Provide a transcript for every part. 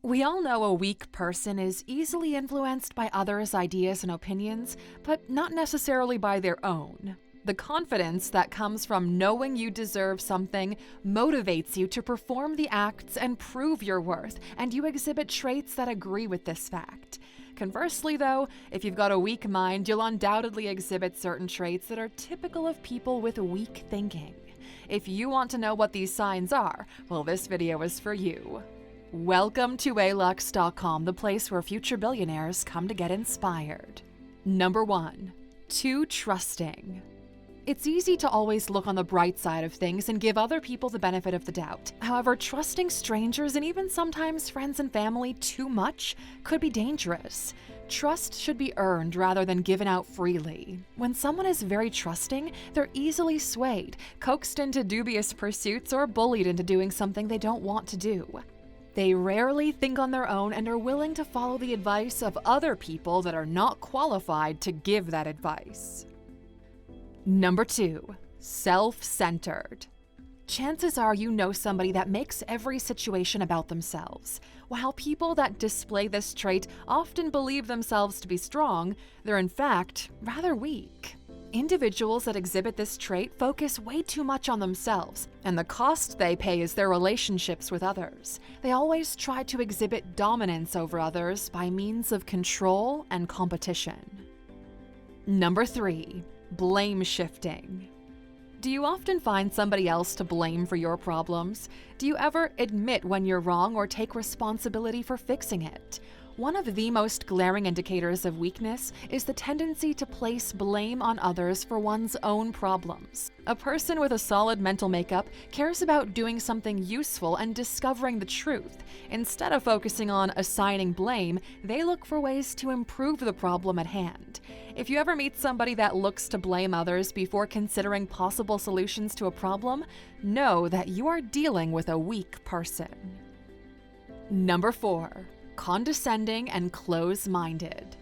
We all know a weak person is easily influenced by others' ideas and opinions, but not necessarily by their own. The confidence that comes from knowing you deserve something motivates you to perform the acts and prove your worth, and you exhibit traits that agree with this fact. Conversely, though, if you've got a weak mind, you'll undoubtedly exhibit certain traits that are typical of people with weak thinking. If you want to know what these signs are, well, this video is for you. Welcome to alux.com, the place where future billionaires come to get inspired. Number 1. Too trusting. It's easy to always look on the bright side of things and give other people the benefit of the doubt. However, trusting strangers and even sometimes friends and family too much could be dangerous. Trust should be earned rather than given out freely. When someone is very trusting, they're easily swayed, coaxed into dubious pursuits, or bullied into doing something they don't want to do. They rarely think on their own and are willing to follow the advice of other people that are not qualified to give that advice. Number 2. Self-centered. Chances are you know somebody that makes every situation about themselves. While people that display this trait often believe themselves to be strong, they're in fact rather weak. Individuals that exhibit this trait focus way too much on themselves, and the cost they pay is their relationships with others. They always try to exhibit dominance over others by means of control and competition. Number 3. Blame shifting. Do you often find somebody else to blame for your problems? Do you ever admit when you're wrong or take responsibility for fixing it? One of the most glaring indicators of weakness is the tendency to place blame on others for one's own problems. A person with a solid mental makeup cares about doing something useful and discovering the truth. Instead of focusing on assigning blame, they look for ways to improve the problem at hand. If you ever meet somebody that looks to blame others before considering possible solutions to a problem, know that you are dealing with a weak person. Number 4. Condescending and close-minded.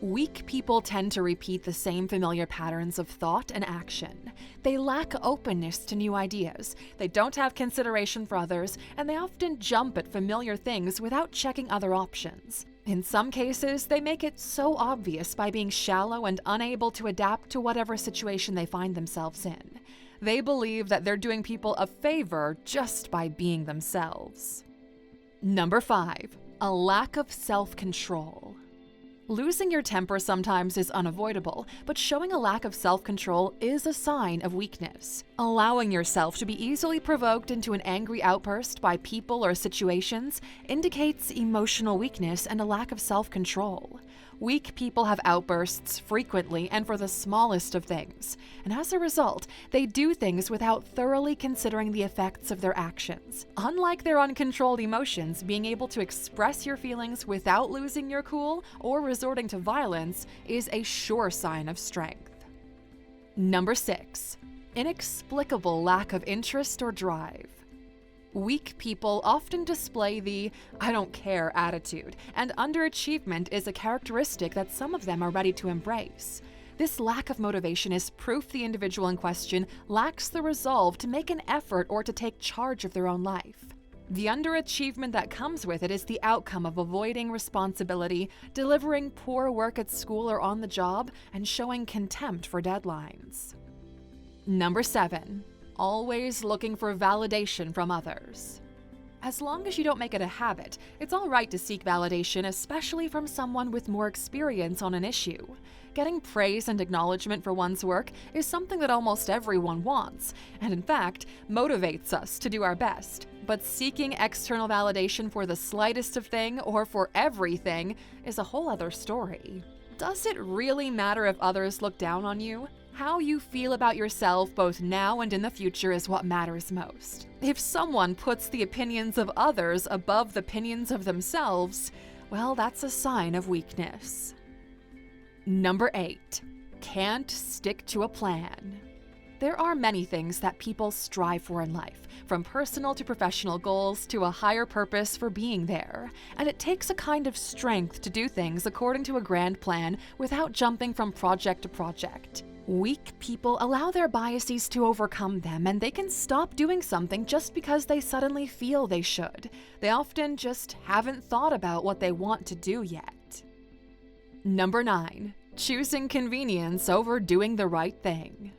Weak people tend to repeat the same familiar patterns of thought and action. They lack openness to new ideas, they don't have consideration for others, and they often jump at familiar things without checking other options. In some cases, they make it so obvious by being shallow and unable to adapt to whatever situation they find themselves in. They believe that they're doing people a favor just by being themselves. Number 5. A lack of self-control. Losing your temper sometimes is unavoidable, but showing a lack of self-control is a sign of weakness. Allowing yourself to be easily provoked into an angry outburst by people or situations indicates emotional weakness and a lack of self-control. Weak people have outbursts frequently and for the smallest of things, and as a result, they do things without thoroughly considering the effects of their actions. Unlike their uncontrolled emotions, being able to express your feelings without losing your cool or resorting to violence is a sure sign of strength. Number 6. Inexplicable lack of interest or drive. Weak people often display the "I don't care" attitude, and underachievement is a characteristic that some of them are ready to embrace. This lack of motivation is proof the individual in question lacks the resolve to make an effort or to take charge of their own life. The underachievement that comes with it is the outcome of avoiding responsibility, delivering poor work at school or on the job, and showing contempt for deadlines. Number 7. Always looking for validation from others. As long as you don't make it a habit, it's all right to seek validation, especially from someone with more experience on an issue. Getting praise and acknowledgement for one's work is something that almost everyone wants, and in fact, motivates us to do our best. But seeking external validation for the slightest of thing or for everything is a whole other story. Does it really matter if others look down on you? How you feel about yourself both now and in the future is what matters most. If someone puts the opinions of others above the opinions of themselves, well, that's a sign of weakness. Number 8. Can't stick to a plan. There are many things that people strive for in life, from personal to professional goals to a higher purpose for being there, and it takes a kind of strength to do things according to a grand plan without jumping from project to project. Weak people allow their biases to overcome them, and they can stop doing something just because they suddenly feel they should. They often just haven't thought about what they want to do yet. Number 9. Choosing convenience over doing the right thing.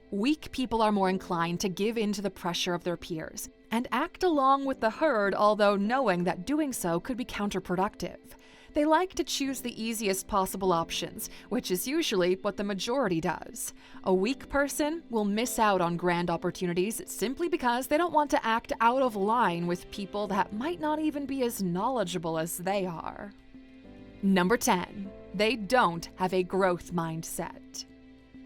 Weak people are more inclined to give in to the pressure of their peers and act along with the herd, although knowing that doing so could be counterproductive. They like to choose the easiest possible options, which is usually what the majority does. A weak person will miss out on grand opportunities simply because they don't want to act out of line with people that might not even be as knowledgeable as they are. Number 10. They don't have a growth mindset.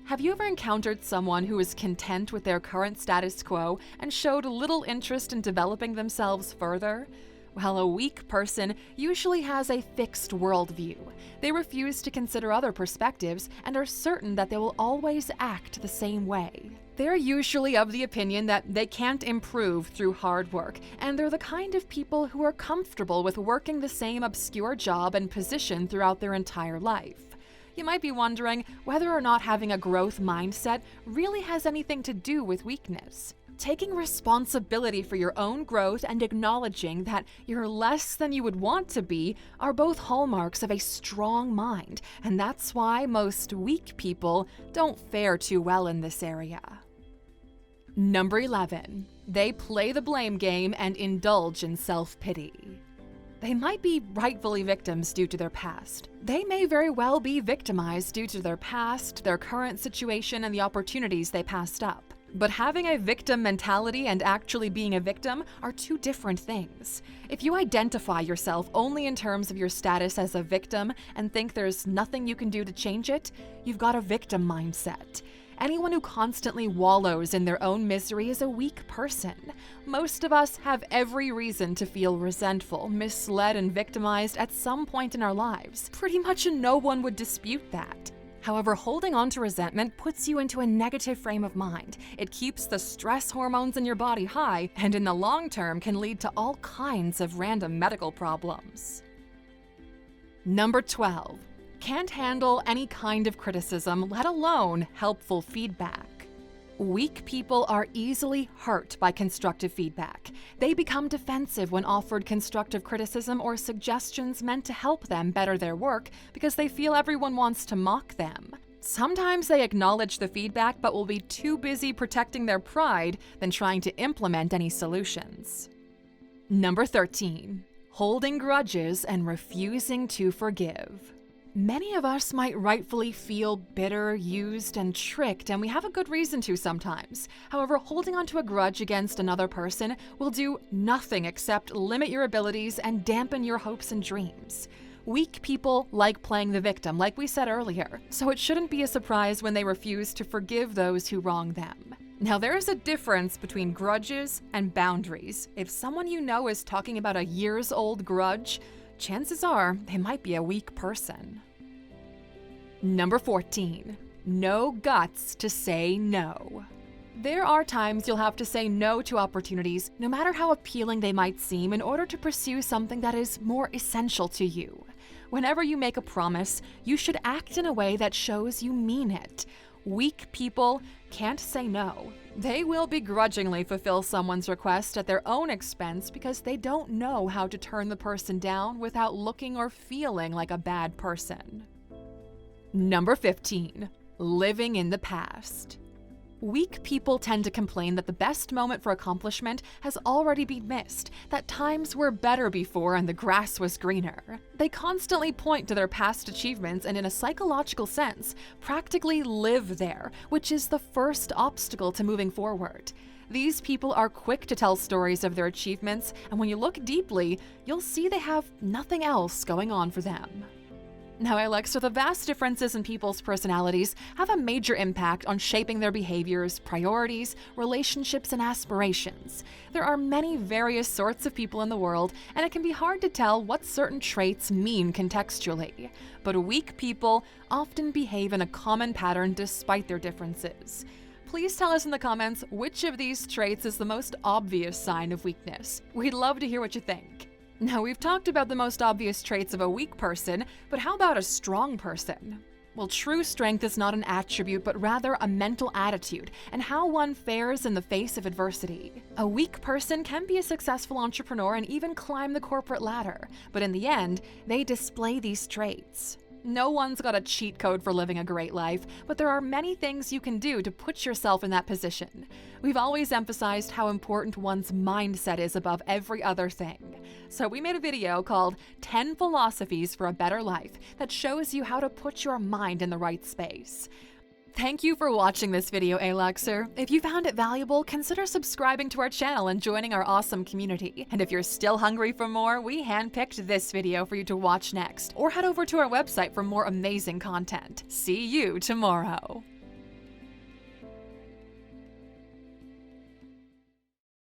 Have you ever encountered someone who is content with their current status quo and showed little interest in developing themselves further? Well, a weak person usually has a fixed worldview. They refuse to consider other perspectives and are certain that they will always act the same way. They're usually of the opinion that they can't improve through hard work, and they're the kind of people who are comfortable with working the same obscure job and position throughout their entire life. You might be wondering whether or not having a growth mindset really has anything to do with weakness. Taking responsibility for your own growth and acknowledging that you're less than you would want to be are both hallmarks of a strong mind, and that's why most weak people don't fare too well in this area. Number 11. They play the blame game and indulge in self-pity. They might be rightfully victims due to their past. They may very well be victimized due to their past, their current situation, and the opportunities they passed up. But having a victim mentality and actually being a victim are two different things. If you identify yourself only in terms of your status as a victim and think there's nothing you can do to change it, you've got a victim mindset. Anyone who constantly wallows in their own misery is a weak person. Most of us have every reason to feel resentful, misled, and victimized at some point in our lives. Pretty much no one would dispute that. However, holding on to resentment puts you into a negative frame of mind. It keeps the stress hormones in your body high, and in the long term can lead to all kinds of random medical problems. Number 12. Can't handle any kind of criticism, let alone helpful feedback. Weak people are easily hurt by constructive feedback. They become defensive when offered constructive criticism or suggestions meant to help them better their work because they feel everyone wants to mock them. Sometimes they acknowledge the feedback but will be too busy protecting their pride than trying to implement any solutions. Number 13. Holding grudges and refusing to forgive. Many of us might rightfully feel bitter, used, and tricked, and we have a good reason to sometimes. However, holding onto a grudge against another person will do nothing except limit your abilities and dampen your hopes and dreams. Weak people like playing the victim, like we said earlier, so it shouldn't be a surprise when they refuse to forgive those who wrong them. Now, there is a difference between grudges and boundaries. If someone you know is talking about a years-old grudge, chances are they might be a weak person. Number 14. No guts to say no. There are times you'll have to say no to opportunities, no matter how appealing they might seem, in order to pursue something that is more essential to you. Whenever you make a promise, you should act in a way that shows you mean it. Weak people can't say no. They will begrudgingly fulfill someone's request at their own expense because they don't know how to turn the person down without looking or feeling like a bad person. Number 15. Living in the past. Weak people tend to complain that the best moment for accomplishment has already been missed, that times were better before and the grass was greener. They constantly point to their past achievements and, in a psychological sense, practically live there, which is the first obstacle to moving forward. These people are quick to tell stories of their achievements, and when you look deeply, you'll see they have nothing else going on for them. Now, Alexa, the vast differences in people's personalities have a major impact on shaping their behaviors, priorities, relationships, and aspirations. There are many various sorts of people in the world, and it can be hard to tell what certain traits mean contextually. But weak people often behave in a common pattern despite their differences. Please tell us in the comments which of these traits is the most obvious sign of weakness. We'd love to hear what you think. Now, we've talked about the most obvious traits of a weak person, but how about a strong person? Well, true strength is not an attribute, but rather a mental attitude and how one fares in the face of adversity. A weak person can be a successful entrepreneur and even climb the corporate ladder, but in the end, they display these traits. No one's got a cheat code for living a great life, but there are many things you can do to put yourself in that position. We've always emphasized how important one's mindset is above every other thing. So we made a video called 10 Philosophies for a Better Life that shows you how to put your mind in the right space. Thank you for watching this video, Aluxer. If you found it valuable, consider subscribing to our channel and joining our awesome community. And if you're still hungry for more, we handpicked this video for you to watch next. Or head over to our website for more amazing content. See you tomorrow.